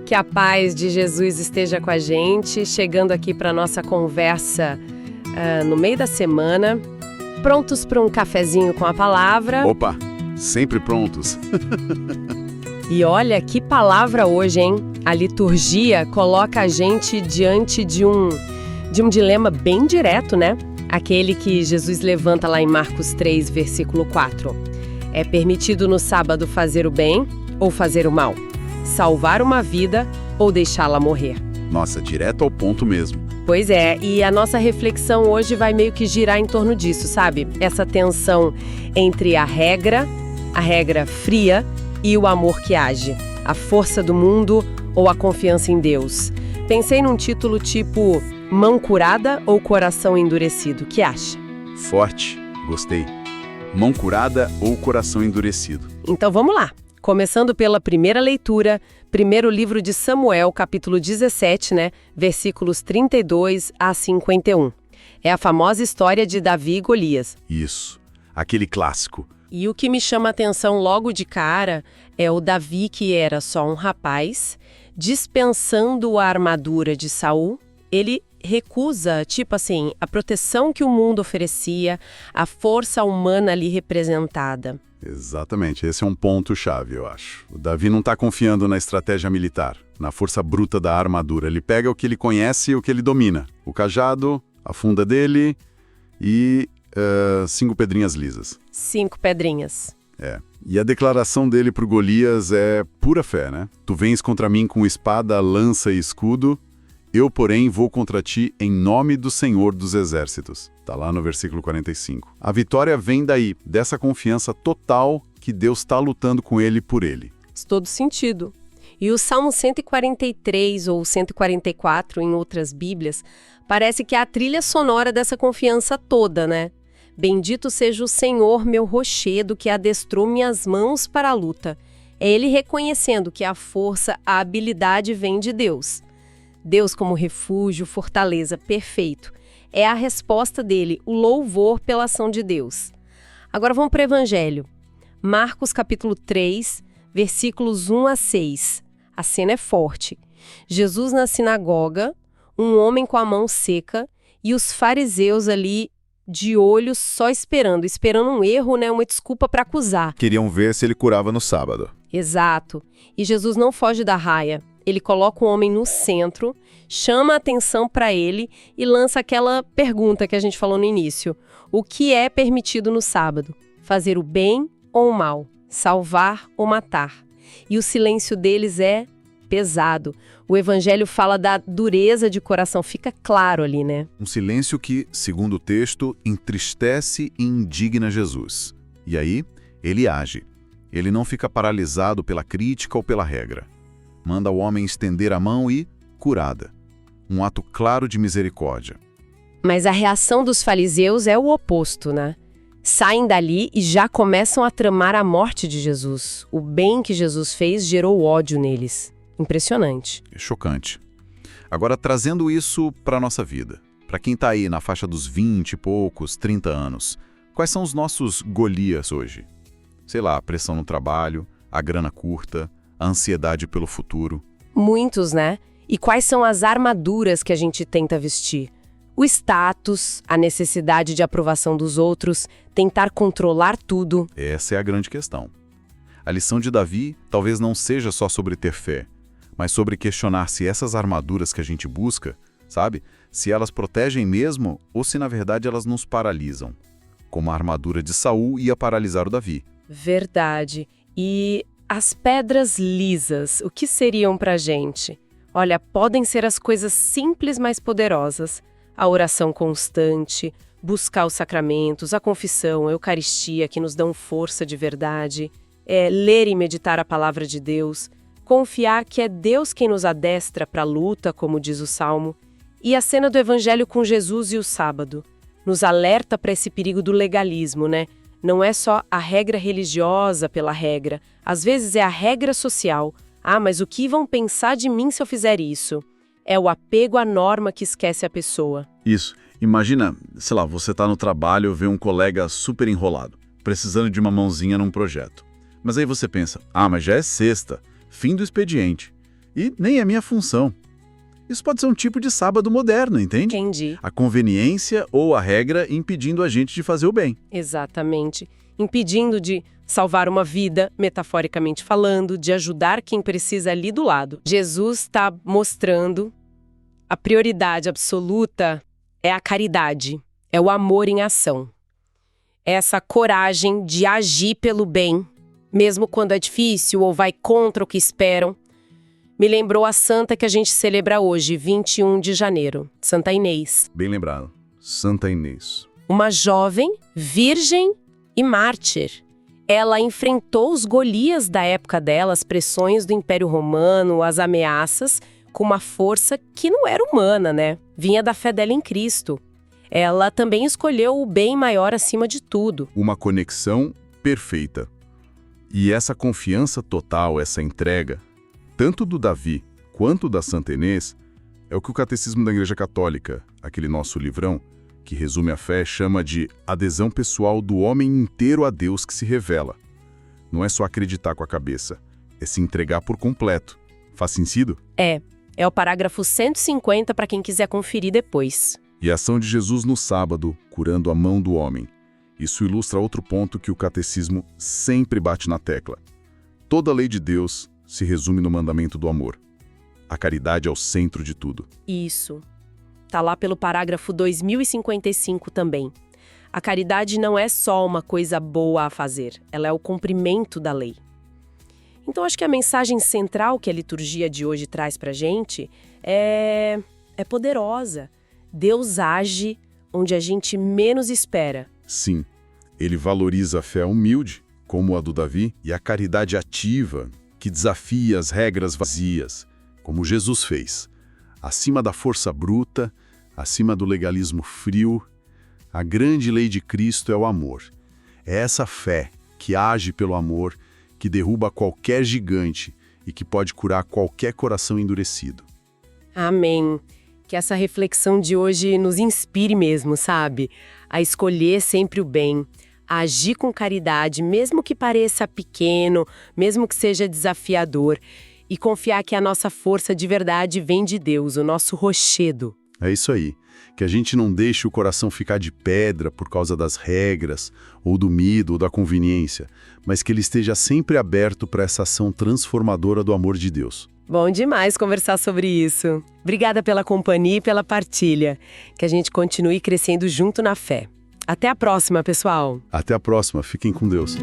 Que a paz de Jesus esteja com a gente, chegando aqui para nossa conversa no meio da semana. Prontos para um cafezinho com a palavra? Opa, sempre prontos. E olha que palavra hoje, hein? A liturgia coloca a gente diante de um dilema bem direto, né? Aquele que Jesus levanta lá em Marcos 3, versículo 4. É permitido no sábado fazer o bem ou fazer o mal? Salvar uma vida ou deixá-la morrer? Nossa, direto ao ponto mesmo. Pois é, e a nossa reflexão hoje vai meio que girar em torno disso, sabe? Essa tensão entre a regra fria e o amor que age, a força do mundo ou a confiança em Deus. Pensei num título tipo Mão curada ou coração endurecido? O que acha? Forte, gostei. Mão curada ou coração endurecido? Então vamos lá. Começando pela primeira leitura, primeiro livro de Samuel, capítulo 17, né? Versículos 32 a 51. É a famosa história de Davi e Golias. Isso, aquele clássico. E o que me chama a atenção logo de cara é o Davi, que era só um rapaz, dispensando a armadura de Saul. Ele recusa, tipo assim, a proteção que o mundo oferecia, a força humana ali representada. Exatamente, esse é um ponto-chave, eu acho. O Davi não está confiando na estratégia militar, na força bruta da armadura. Ele pega o que ele conhece e o que ele domina. O cajado, a funda dele e 5 pedrinhas lisas. 5 pedrinhas. E a declaração dele pro Golias é pura fé, né? Tu vens contra mim com espada, lança e escudo, eu, porém, vou contra ti em nome do Senhor dos Exércitos. Tá lá no versículo 45. A vitória vem daí, dessa confiança total que Deus está lutando com ele por ele. Faz todo sentido. E o Salmo 143 ou 144, em outras bíblias, parece que é a trilha sonora dessa confiança toda, né? Bendito seja o Senhor, meu rochedo, que adestrou minhas mãos para a luta. É ele reconhecendo que a força, a habilidade vem de Deus. Deus como refúgio, fortaleza, perfeito. É a resposta dele, o louvor pela ação de Deus. Agora vamos para o Evangelho. Marcos capítulo 3, versículos 1 a 6. A cena é forte. Jesus na sinagoga, um homem com a mão seca e os fariseus ali de olho só esperando um erro, né, uma desculpa para acusar. Queriam ver se ele curava no sábado. Exato. E Jesus não foge da raia. Ele coloca o homem no centro, chama a atenção para ele e lança aquela pergunta que a gente falou no início. O que é permitido no sábado? Fazer o bem ou o mal? Salvar ou matar? E o silêncio deles é pesado. O evangelho fala da dureza de coração, fica claro ali, né? Um silêncio que, segundo o texto, entristece e indigna Jesus. E aí, ele age. Ele não fica paralisado pela crítica ou pela regra. Manda o homem estender a mão e, curada. Um ato claro de misericórdia. Mas a reação dos fariseus é o oposto, né? Saem dali e já começam a tramar a morte de Jesus. O bem que Jesus fez gerou ódio neles. Impressionante. É chocante. Agora, trazendo isso para a nossa vida. Para quem está aí na faixa dos 20 e poucos, 30 anos. Quais são os nossos Golias hoje? Sei lá, a pressão no trabalho, a grana curta, a ansiedade pelo futuro. Muitos, né? E quais são as armaduras que a gente tenta vestir? O status, a necessidade de aprovação dos outros, tentar controlar tudo. Essa é a grande questão. A lição de Davi talvez não seja só sobre ter fé, mas sobre questionar se essas armaduras que a gente busca, sabe? Se elas protegem mesmo ou se na verdade elas nos paralisam. Como a armadura de Saul ia paralisar o Davi. Verdade. E as pedras lisas, o que seriam pra gente? Olha, podem ser as coisas simples, mas poderosas. A oração constante, buscar os sacramentos, a confissão, a Eucaristia, que nos dão força de verdade. Ler e meditar a palavra de Deus. Confiar que é Deus quem nos adestra para a luta, como diz o Salmo. E a cena do Evangelho com Jesus e o sábado. Nos alerta para esse perigo do legalismo, né? Não é só a regra religiosa pela regra. Às vezes é a regra social. Ah, mas o que vão pensar de mim se eu fizer isso? É o apego à norma que esquece a pessoa. Isso. Imagina, sei lá, você tá no trabalho e vê um colega super enrolado, precisando de uma mãozinha num projeto. Mas aí você pensa, mas já é sexta, fim do expediente. E nem é minha função. Isso pode ser um tipo de sábado moderno, entende? Entendi. A conveniência ou a regra impedindo a gente de fazer o bem. Exatamente. Impedindo de salvar uma vida, metaforicamente falando, de ajudar quem precisa ali do lado. Jesus está mostrando a prioridade absoluta é a caridade, é o amor em ação. É essa coragem de agir pelo bem, mesmo quando é difícil ou vai contra o que esperam. Me lembrou a santa que a gente celebra hoje, 21 de janeiro, Santa Inês. Bem lembrado. Santa Inês. Uma jovem, virgem e mártir. Ela enfrentou os Golias da época dela, as pressões do Império Romano, as ameaças, com uma força que não era humana, né? Vinha da fé dela em Cristo. Ela também escolheu o bem maior acima de tudo. Uma conexão perfeita. E essa confiança total, essa entrega, tanto do Davi quanto da Santa Inês, é o que o Catecismo da Igreja Católica, aquele nosso livrão, que resume a fé, chama de adesão pessoal do homem inteiro a Deus que se revela. Não é só acreditar com a cabeça, é se entregar por completo. Faz sentido? É o parágrafo 150 para quem quiser conferir depois. E a ação de Jesus no sábado, curando a mão do homem. Isso ilustra outro ponto que o Catecismo sempre bate na tecla. Toda a lei de Deus se resume no mandamento do amor. A caridade é o centro de tudo. Isso. Tá lá pelo parágrafo 2055 também. A caridade não é só uma coisa boa a fazer, ela é o cumprimento da lei. Então acho que a mensagem central que a liturgia de hoje traz pra gente é poderosa. Deus age onde a gente menos espera. Sim, ele valoriza a fé humilde, como a do Davi, e a caridade ativa, que desafia as regras vazias, como Jesus fez. Acima da força bruta, acima do legalismo frio, a grande lei de Cristo é o amor. É essa fé que age pelo amor, que derruba qualquer gigante e que pode curar qualquer coração endurecido. Amém. Que essa reflexão de hoje nos inspire mesmo, sabe? A escolher sempre o bem, a agir com caridade, mesmo que pareça pequeno, mesmo que seja desafiador, e confiar que a nossa força de verdade vem de Deus, o nosso rochedo. É isso aí, que a gente não deixe o coração ficar de pedra por causa das regras, ou do medo, ou da conveniência, mas que ele esteja sempre aberto para essa ação transformadora do amor de Deus. Bom demais conversar sobre isso. Obrigada pela companhia e pela partilha. Que a gente continue crescendo junto na fé. Até a próxima, pessoal. Até a próxima, fiquem com Deus.